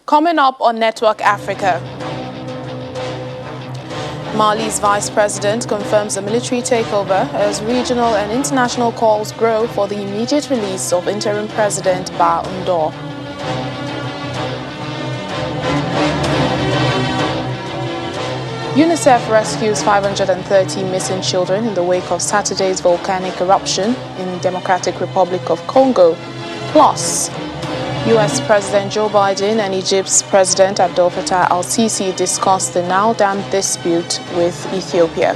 Coming up on Network Africa, Mali's vice president confirms a military takeover as regional and international calls grow for the immediate release of interim president Ba Undor. UNICEF rescues 530 missing children in the wake of Saturday's volcanic eruption in Democratic Republic of Congo. Plus, U.S. President Joe Biden and Egypt's President Abdel Fattah al-Sisi discussed the Nile Dam dispute with Ethiopia.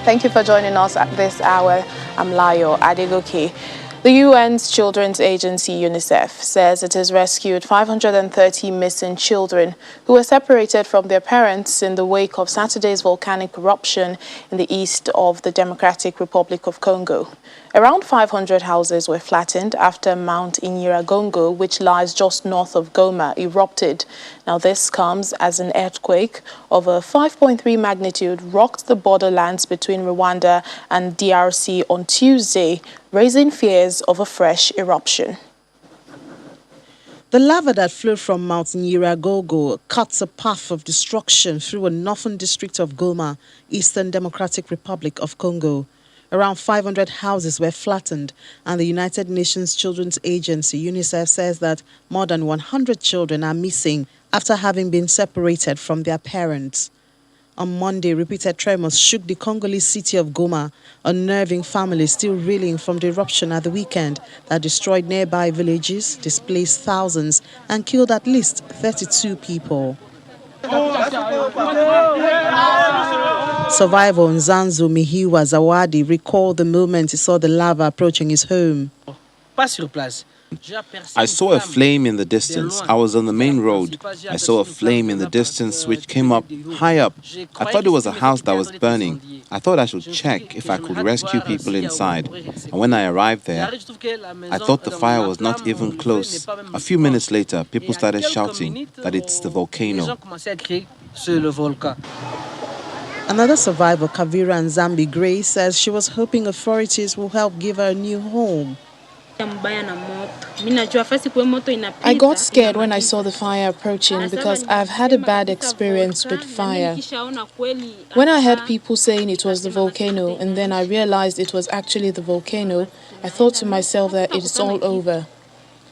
Thank you for joining us at this hour. I'm Layo Adegoke. The UN's Children's Agency, UNICEF, says it has rescued 530 missing children who were separated from their parents in the wake of Saturday's volcanic eruption in the east of the Democratic Republic of Congo. Around 500 houses were flattened after Mount Nyiragongo, which lies just north of Goma, erupted. Now, this comes as an earthquake of a 5.3 magnitude rocked the borderlands between Rwanda and DRC on Tuesday, raising fears of a fresh eruption. The lava that flowed from Mount Nyiragongo cuts a path of destruction through a northern district of Goma, Eastern Democratic Republic of Congo. Around 500 houses were flattened, and the United Nations Children's Agency, UNICEF, says that more than 100 children are missing after having been separated from their parents. On Monday, repeated tremors shook the Congolese city of Goma, unnerving families still reeling from the eruption at the weekend that destroyed nearby villages, displaced thousands, and killed at least 32 people. Survivor Nzanzu Mihiwa Zawadi recalled the moment he saw the lava approaching his home. I saw a flame in the distance. I was on the main road. I saw a flame in the distance which came up high up. I thought it was a house that was burning. I thought I should check if I could rescue people inside. And when I arrived there, I thought the fire was not even close. A few minutes later, people started shouting that it's the volcano. Another survivor, Kavira Nzambi Gray, says she was hoping authorities will help give her a new home. I got scared when I saw the fire approaching because I've had a bad experience with fire. When I heard people saying it was the volcano and then I realized it was actually the volcano, I thought to myself that it's all over.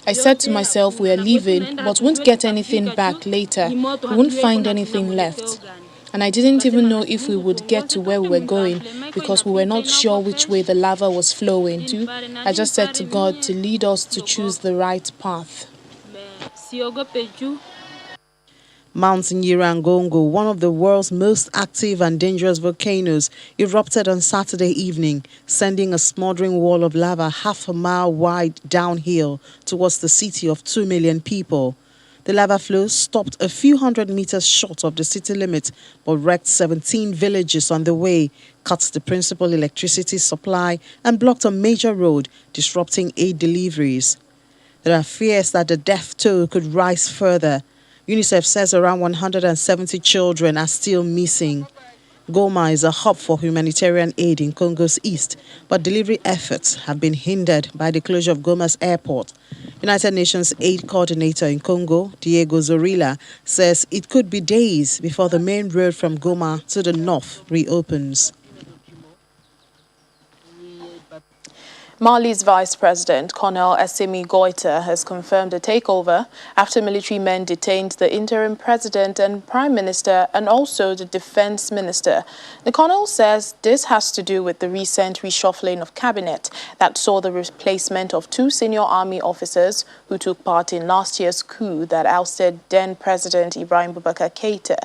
I said to myself, we are leaving, but won't get anything back later. We won't find anything left. And I didn't even know if we would get to where we were going because we were not sure which way the lava was flowing to. I just said to God to lead us to choose the right path. Mount Nyiragongo, one of the world's most active and dangerous volcanoes, erupted on Saturday evening, sending a smoldering wall of lava half a mile wide downhill towards the city of 2 million people. The lava flow stopped a few hundred meters short of the city limit, but wrecked 17 villages on the way, cut the principal electricity supply, and blocked a major road, disrupting aid deliveries. There are fears that the death toll could rise further. UNICEF says around 170 children are still missing. Goma is a hub for humanitarian aid in Congo's east, but delivery efforts have been hindered by the closure of Goma's airport. United Nations aid coordinator in Congo, Diego Zorilla, says it could be days before the main road from Goma to the north reopens. Mali's Vice President, Colonel Assimi Goïta, has confirmed a takeover after military men detained the interim president and prime minister and also the defense minister. The colonel says this has to do with the recent reshuffling of cabinet that saw the replacement of 2 senior army officers who took part in last year's coup that ousted then President Ibrahim Boubacar Keïta.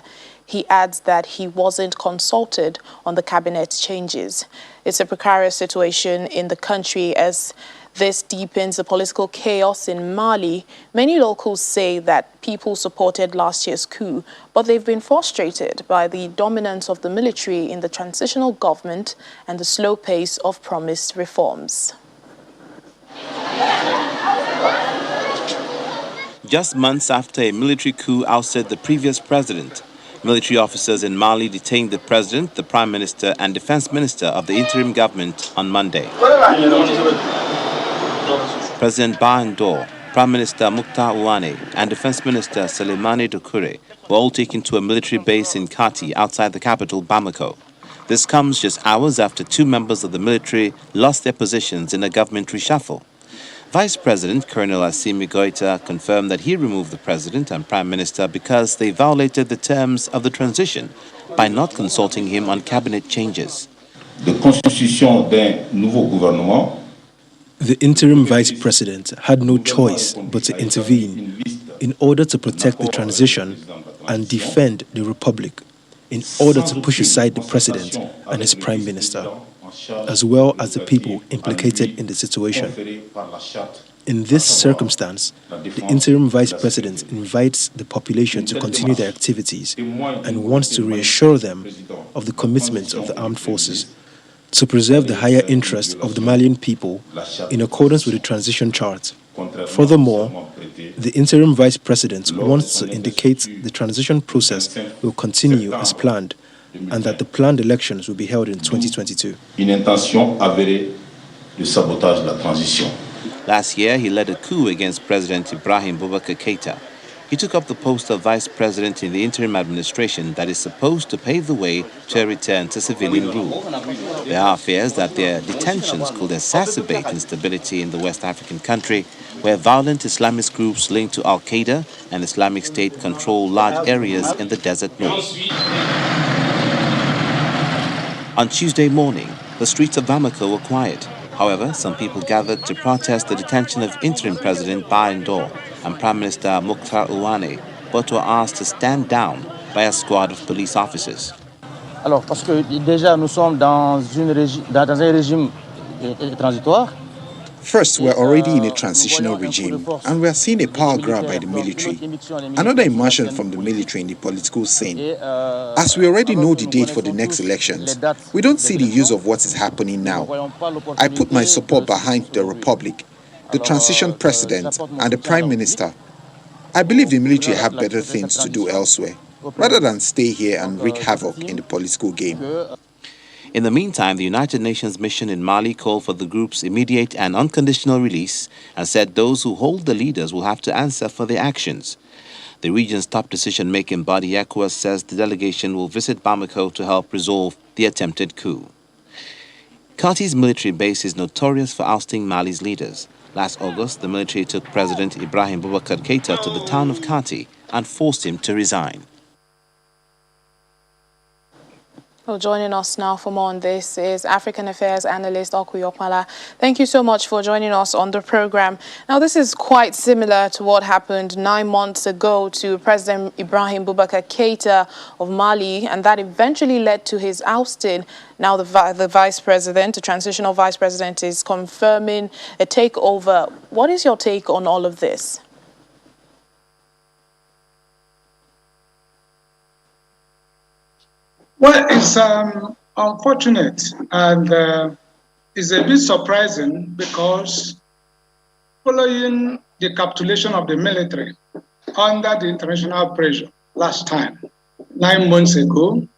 He adds that he wasn't consulted on the cabinet changes. It's a precarious situation in the country as this deepens the political chaos in Mali. Many locals say that people supported last year's coup, but they've been frustrated by the dominance of the military in the transitional government and the slow pace of promised reforms. just months after a military coup ousted the previous president. Military officers in Mali detained the president, the prime minister, and defense minister of the interim government on Monday. President Ba Ndaw, Prime Minister Mokhtar Ouane, and Defense Minister Souleymane Doucouré were all taken to a military base in Kati outside the capital, Bamako. This comes just hours after two members of the military lost their positions in a government reshuffle. Vice President Colonel Assimi Goïta confirmed that he removed the president and prime minister because they violated the terms of the transition by not consulting him on cabinet changes. The constitution d'un nouveau gouvernement. The interim vice president had no choice but to intervene in order to protect the transition and defend the republic, in order to push aside the president and his prime minister, as well as the people implicated in the situation. In this circumstance, the interim vice president invites the population to continue their activities and wants to reassure them of the commitment of the armed forces to preserve the higher interest of the Malian people in accordance with the transition chart. Furthermore, the interim vice president wants to indicate the transition process will continue as planned and that the planned elections will be held in 2022. Une intention avérée de sabotage de la transition. Last year, he led a coup against President Ibrahim Boubacar Keïta. He took up the post of vice president in the interim administration that is supposed to pave the way to a return to civilian rule. There are fears that their detentions could exacerbate instability in the West African country, where violent Islamist groups linked to Al-Qaeda and Islamic State control large areas in the desert north. On Tuesday morning, the streets of Bamako were quiet. However, some people gathered to protest the detention of interim President Ba Ndaw and Prime Minister Mokhtar Ouane, but were asked to stand down by a squad of police officers. Alors, parce que déjà nous sommes dans un régime transitoire. First, we're already in a transitional regime, and we are seeing a power grab by the military. Another immersion from the military in the political scene. As we already know the date for the next elections, we don't see the use of what is happening now. I put my support behind the Republic, the transition president, and the Prime Minister. I believe the military have better things to do elsewhere, rather than stay here and wreak havoc in the political game. In the meantime, the United Nations mission in Mali called for the group's immediate and unconditional release and said those who hold the leaders will have to answer for their actions. The region's top decision-making body, ECOWAS, says the delegation will visit Bamako to help resolve the attempted coup. Kati's military base is notorious for ousting Mali's leaders. Last August, the military took President Ibrahim Boubacar Keïta to the town of Kati and forced him to resign. Well, joining us now for more on this is African Affairs analyst Oku Yokmala. Thank you so much for joining us on the program. Now, this is quite similar to what happened 9 months ago to President Ibrahim Boubacar Keïta of Mali, and that eventually led to his ousting. Now, the vice president, the transitional vice president, is confirming a takeover. What is your take on all of this? Well, it's unfortunate and it's a bit surprising because following the capitulation of the military under the international pressure last time, 9 months ago,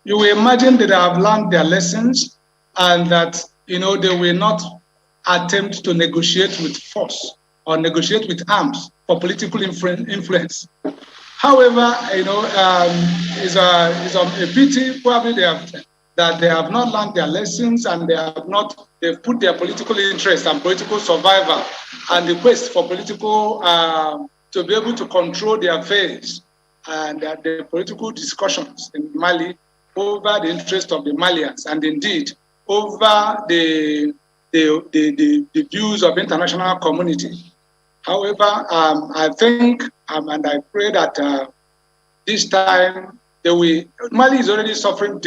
you will imagine that they have learned their lessons and that, they will not attempt to negotiate with force or negotiate with arms for political influence. However, it's a pity probably they have not learned their lessons and they've put their political interest and political survival and the quest for political to be able to control their affairs and the political discussions in Mali over the interest of the Malians and indeed over the views of international community. However, I think and I pray that this time Mali is already suffering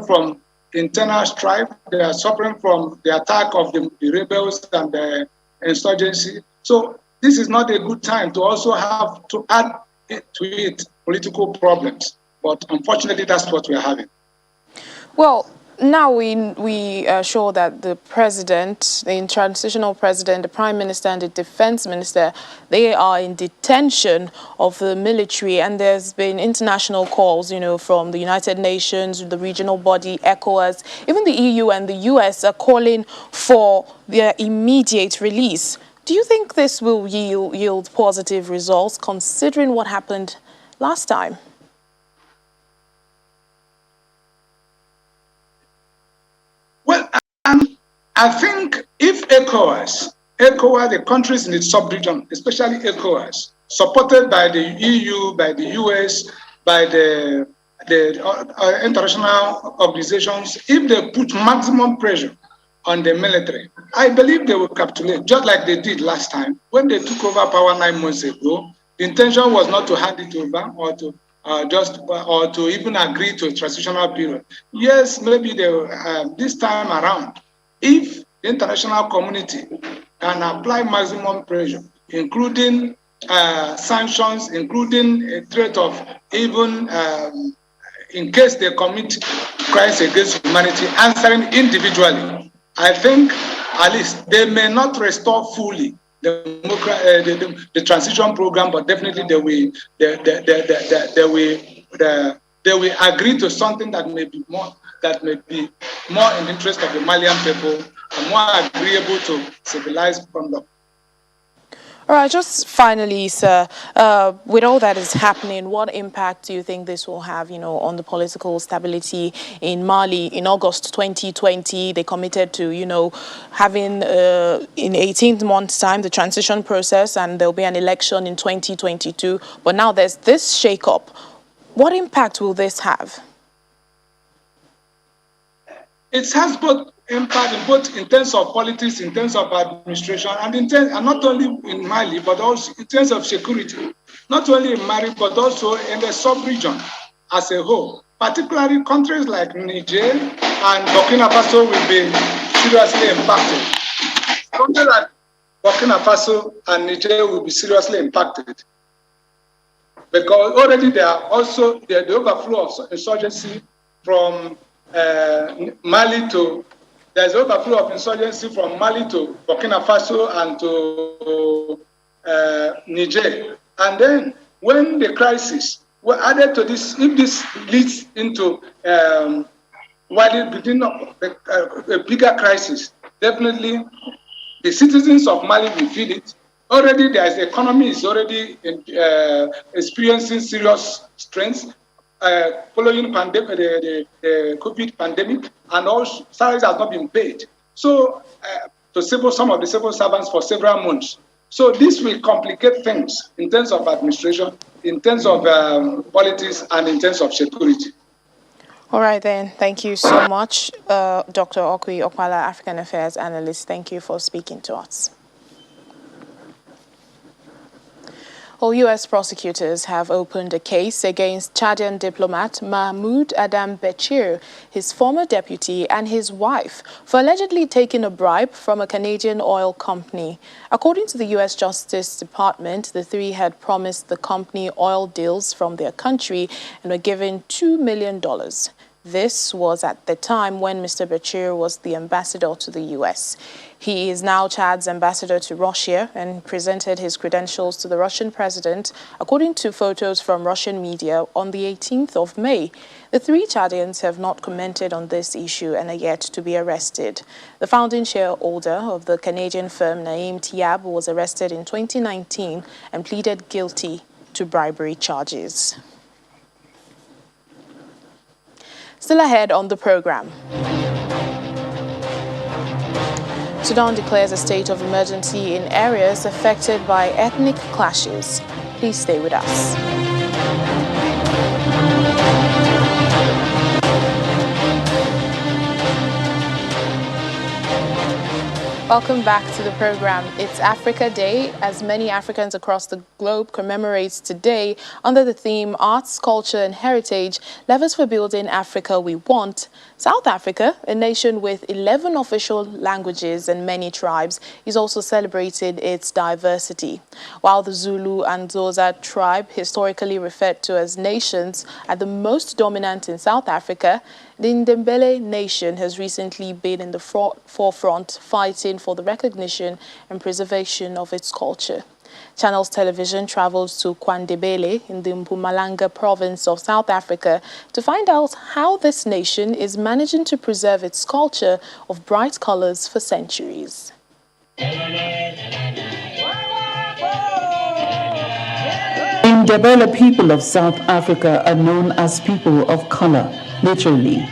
from internal strife. They are suffering from the attack of the rebels and the insurgency. So this is not a good time to also have to add to it political problems. But unfortunately, that's what we are having. Well, now we are sure that the president, the transitional president, the prime minister and the defense minister, they are in detention of the military, and there's been international calls, from the United Nations, the regional body, ECOWAS, even the EU and the US are calling for their immediate release. Do you think this will yield positive results considering what happened last time? Well, I think if ECOWAS, the countries in its sub-region, especially ECOWAS, supported by the EU, by the US, by the international organizations, if they put maximum pressure on the military, I believe they will capitulate, just like they did last time. When they took over power 9 months ago, the intention was not to hand it over or to to even agree to a transitional period. Yes, maybe this time around, if the international community can apply maximum pressure, including sanctions, including a threat of even in case they commit crimes against humanity, answering individually, I think at least they may not restore fully the transition program, but definitely they will agree to something that may be more in the interest of the Malian people and more agreeable to civilized conduct. All right, just finally, sir, with all that is happening, what impact do you think this will have, on the political stability in Mali? In August 2020, they committed to, having in 18 months' time the transition process, and there'll be an election in 2022. But now there's this shake-up. What impact will this have? It has both impact in terms of politics, in terms of administration, and not only in Mali, but also in terms of security. Not only in Mali, but also in the sub-region as a whole. Particularly countries like Niger and Burkina Faso will be seriously impacted. Countries like Burkina Faso and Niger will be seriously impacted because already there are also the overflow of insurgency from Mali to, there's overflow of insurgency from Mali to Burkina Faso and to Niger. And then when the crisis were added to this, if this leads into a bigger crisis, definitely the citizens of Mali will feel it. Already the economy is already experiencing serious strains. Following the COVID pandemic, and all salaries have not been paid. So, to some of the civil servants for several months. So, this will complicate things in terms of administration, in terms of politics, and in terms of security. All right, then. Thank you so much, Dr. Okui Okpala, African Affairs Analyst. Thank you for speaking to us. Well, U.S. prosecutors have opened a case against Chadian diplomat Mahmoud Adam Bechir, his former deputy, and his wife for allegedly taking a bribe from a Canadian oil company. According to the U.S. Justice Department, the three had promised the company oil deals from their country and were given $2 million. This was at the time when Mr. Bechir was the ambassador to the U.S. He is now Chad's ambassador to Russia and presented his credentials to the Russian president, according to photos from Russian media, on the 18th of May. The three Chadians have not commented on this issue and are yet to be arrested. The founding shareholder of the Canadian firm Naim Tiab was arrested in 2019 and pleaded guilty to bribery charges. Still ahead on the program. Sudan declares a state of emergency in areas affected by ethnic clashes. Please stay with us. Welcome back to the program. It's Africa Day, as many Africans across the globe commemorate today under the theme Arts, Culture and Heritage, Levers for Building Africa We Want. South Africa, a nation with 11 official languages and many tribes, is also celebrating its diversity. While the Zulu and Xhosa tribe, historically referred to as nations, are the most dominant in South Africa, The Ndebele nation has recently been in the forefront fighting for the recognition and preservation of its culture. Channels Television travels to Kwandebele in the Mpumalanga province of South Africa to find out how this nation is managing to preserve its culture of bright colors for centuries. The Ndebele people of South Africa are known as people of color, literally.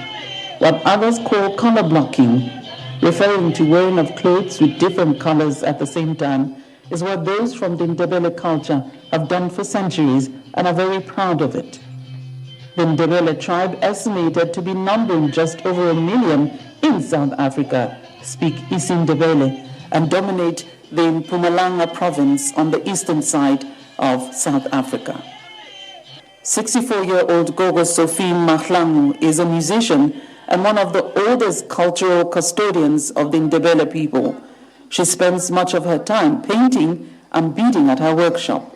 What others call color blocking, referring to wearing of clothes with different colors at the same time, is what those from the Ndebele culture have done for centuries and are very proud of it. The Ndebele tribe, estimated to be numbering just over 1 million in South Africa, speak isiNdebele and dominate the Mpumalanga province on the eastern side of South Africa. 64-year-old Gogo Sophie Mahlangu is a musician and one of the oldest cultural custodians of the Ndebele people. She spends much of her time painting and beading at her workshop.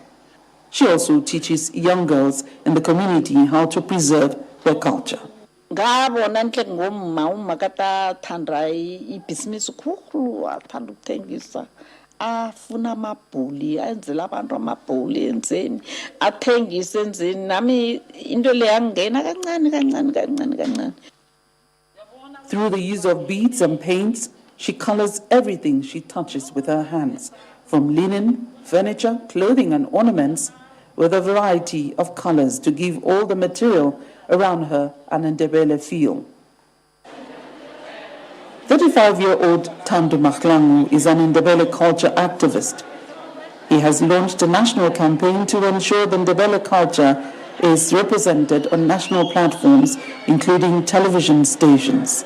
She also teaches young girls in the community how to preserve their culture. Afuna amabhuli ayenzela abantu amabhuli enzeni athengise enzeni nami into le yangena kancane. Through the use of beads and paints, she colors everything she touches with her hands, from linen, furniture, clothing and ornaments, with a variety of colors to give all the material around her an Ndebele feel. 35-year-old Thando Mahlangu is an Ndebele culture activist. He has launched a national campaign to ensure the Ndebele culture is represented on national platforms, including television stations.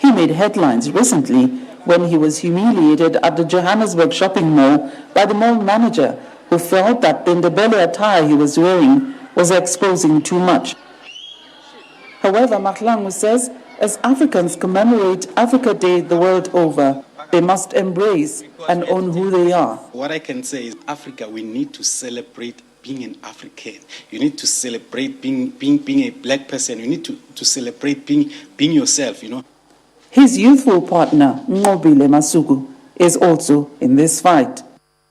He made headlines recently when he was humiliated at the Johannesburg shopping mall by the mall manager, who felt that the Ndebele attire he was wearing was exposing too much. However, Mahlangu says, as Africans commemorate Africa Day the world over, they must embrace and own who they are. What I can say is, Africa, we need to celebrate being an African. You need to celebrate being a black person. You need to celebrate being yourself, you know. His youthful partner, Ngobile Masuku, is also in this fight.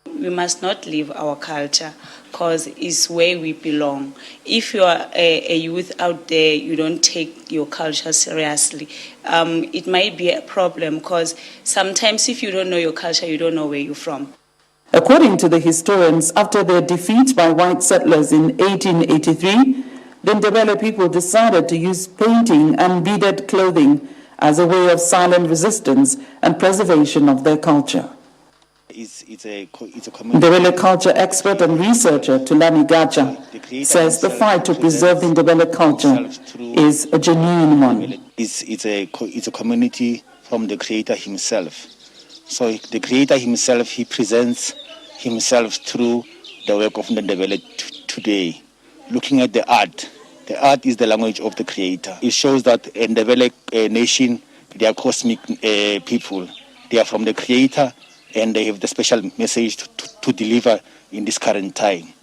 We must not leave our culture because it's where we belong. If you are a youth out there, you don't take your culture seriously, it might be a problem because sometimes if you don't know your culture, you don't know where you're from. According to the historians, after their defeat by white settlers in 1883, the Ndebele people decided to use painting and beaded clothing as a way of silent resistance and preservation of their culture. Ndebele culture expert and researcher Tulani Gacha says the fight to preserve the Ndebele culture is a genuine one. It's a community from the Creator himself. So the Creator himself, he presents himself through the work of the Ndebele today. Looking at the art is the language of the Creator. It shows that in the Ndebele nation, they are cosmic people. They are from the Creator, and they have the special message to deliver in this current time.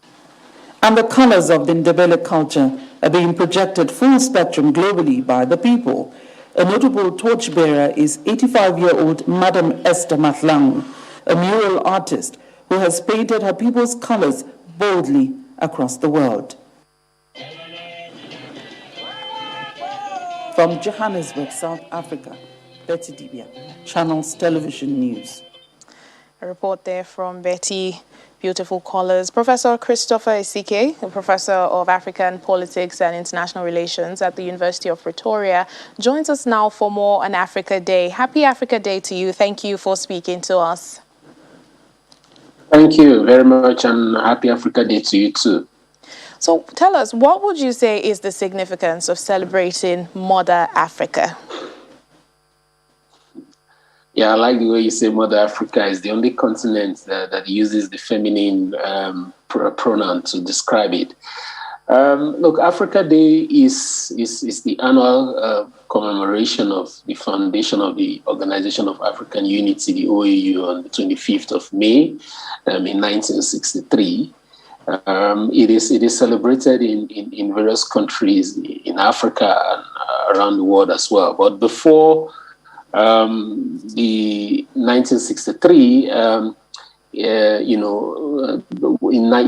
And the colors of the Ndebele culture are being projected full spectrum globally by the people. A notable torchbearer is 85-year-old Madam Esther Mahlangu, a mural artist who has painted her people's colors boldly across the world. From Johannesburg, South Africa, Betty Dibia, Channels Television News. A report there from Betty. Beautiful colors. Professor Christopher Esike, a professor of African politics and international relations at the University of Pretoria, joins us now for more on Africa Day. Happy Africa Day to you. Thank you for speaking to us. Thank you very much, and happy Africa Day to you too. So tell us, what would you say is the significance of celebrating Mother Africa? Yeah, I like the way you say Mother Africa is the only continent that uses the feminine pronoun to describe it. Look, Africa Day is the annual commemoration of the foundation of the Organization of African Unity, the OAU, on the 25th of May in 1963. It is celebrated in various countries in Africa and around the world as well. But before the 1963, in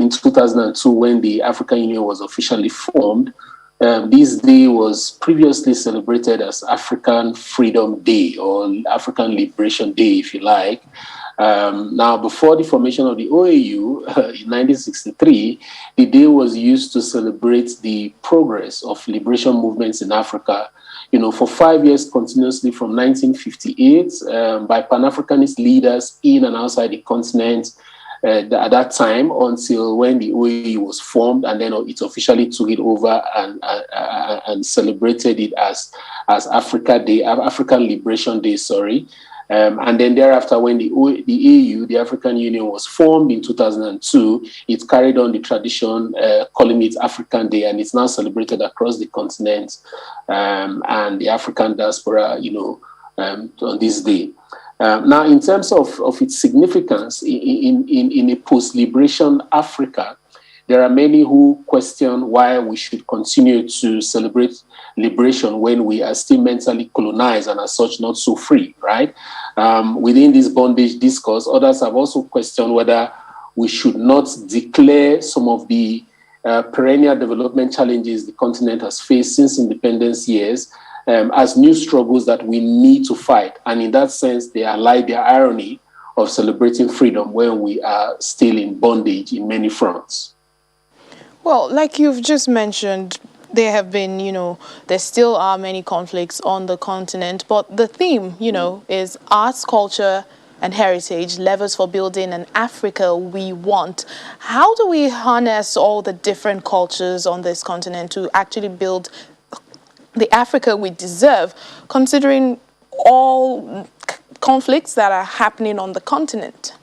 2002, when the African Union was officially formed, this day was previously celebrated as African Freedom Day or African Liberation Day, if you like. Now, before the formation of the OAU in 1963, the day was used to celebrate the progress of liberation movements in Africa, for 5 years continuously from 1958 by Pan-Africanist leaders in and outside the continent at that time until when the OAU was formed, and then it officially took it over and celebrated it as African Liberation Day, and then thereafter, when the AU, the African Union, was formed in 2002, it carried on the tradition, calling it African Day, and it's now celebrated across the continent and the African diaspora, on this day. Now, in terms of its significance in a post-liberation Africa, there are many who question why we should continue to celebrate liberation when we are still mentally colonized and as such not so free, right? Within this bondage discourse, others have also questioned whether we should not declare some of the perennial development challenges the continent has faced since independence years as new struggles that we need to fight. And in that sense, they ally the irony of celebrating freedom when we are still in bondage in many fronts. Well, like you've just mentioned, there have been, there still are many conflicts on the continent, but the theme, is arts, culture, and heritage, levers for building an Africa we want. How do we harness all the different cultures on this continent to actually build the Africa we deserve, considering all conflicts that are happening on the continent?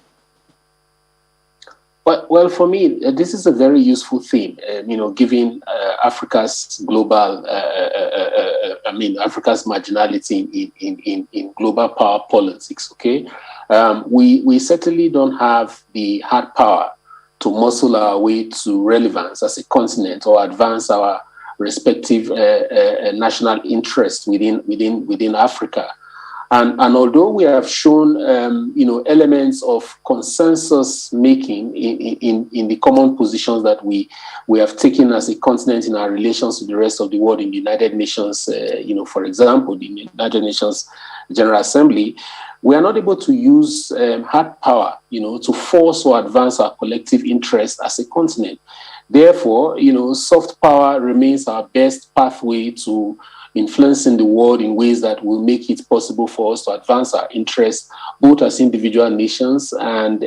Well, for me, this is a very useful theme, given Africa's global, Africa's marginality in global power politics, okay? We certainly don't have the hard power to muscle our way to relevance as a continent or advance our respective national interests within Africa. And although we have shown, elements of consensus making in the common positions that we have taken as a continent in our relations with the rest of the world in the United Nations, for example, the United Nations General Assembly, we are not able to use hard power, to force or advance our collective interests as a continent. Therefore, soft power remains our best pathway to influencing the world in ways that will make it possible for us to advance our interests, both as individual nations and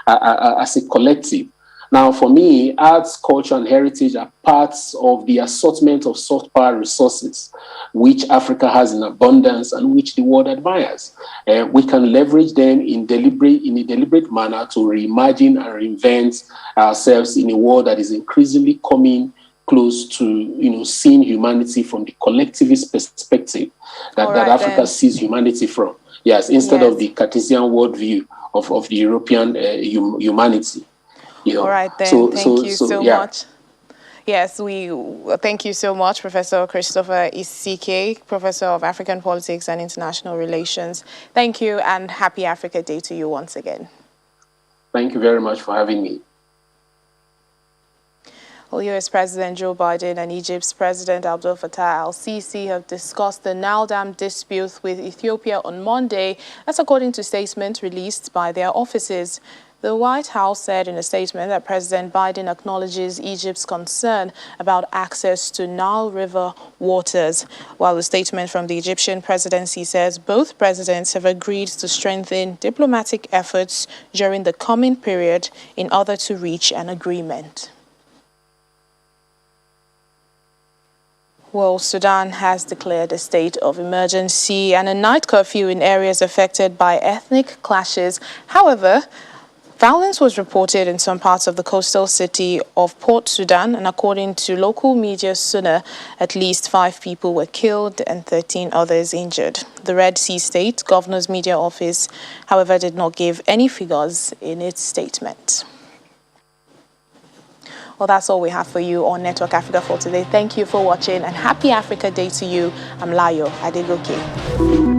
as a collective. Now, for me, arts, culture, and heritage are parts of the assortment of soft power resources which Africa has in abundance and which the world admires. We can leverage them in a deliberate manner to reimagine and reinvent ourselves in a world that is increasingly coming close to, seeing humanity from the collectivist perspective that Africa sees humanity from. Yes, instead of the Cartesian worldview of the European humanity. All right, then. Thank you so much. Yes, thank you so much, Professor Christopher Isike, Professor of African Politics and International Relations. Thank you, and happy Africa Day to you once again. Thank you very much for having me. Well, U.S. President Joe Biden and Egypt's President Abdel Fattah al-Sisi have discussed the Nile Dam dispute with Ethiopia on Monday. That's according to statements released by their offices. The White House said in a statement that President Biden acknowledges Egypt's concern about access to Nile River waters, while the statement from the Egyptian presidency says both presidents have agreed to strengthen diplomatic efforts during the coming period in order to reach an agreement. Well, Sudan has declared a state of emergency and a night curfew in areas affected by ethnic clashes. However, violence was reported in some parts of the coastal city of Port Sudan, and according to local media Suna, at least 5 people were killed and 13 others injured. The Red Sea State Governor's Media Office, however, did not give any figures in its statement. Well, that's all we have for you on Network Africa for today. Thank you for watching and happy Africa Day to you. I'm Layo Adegoke.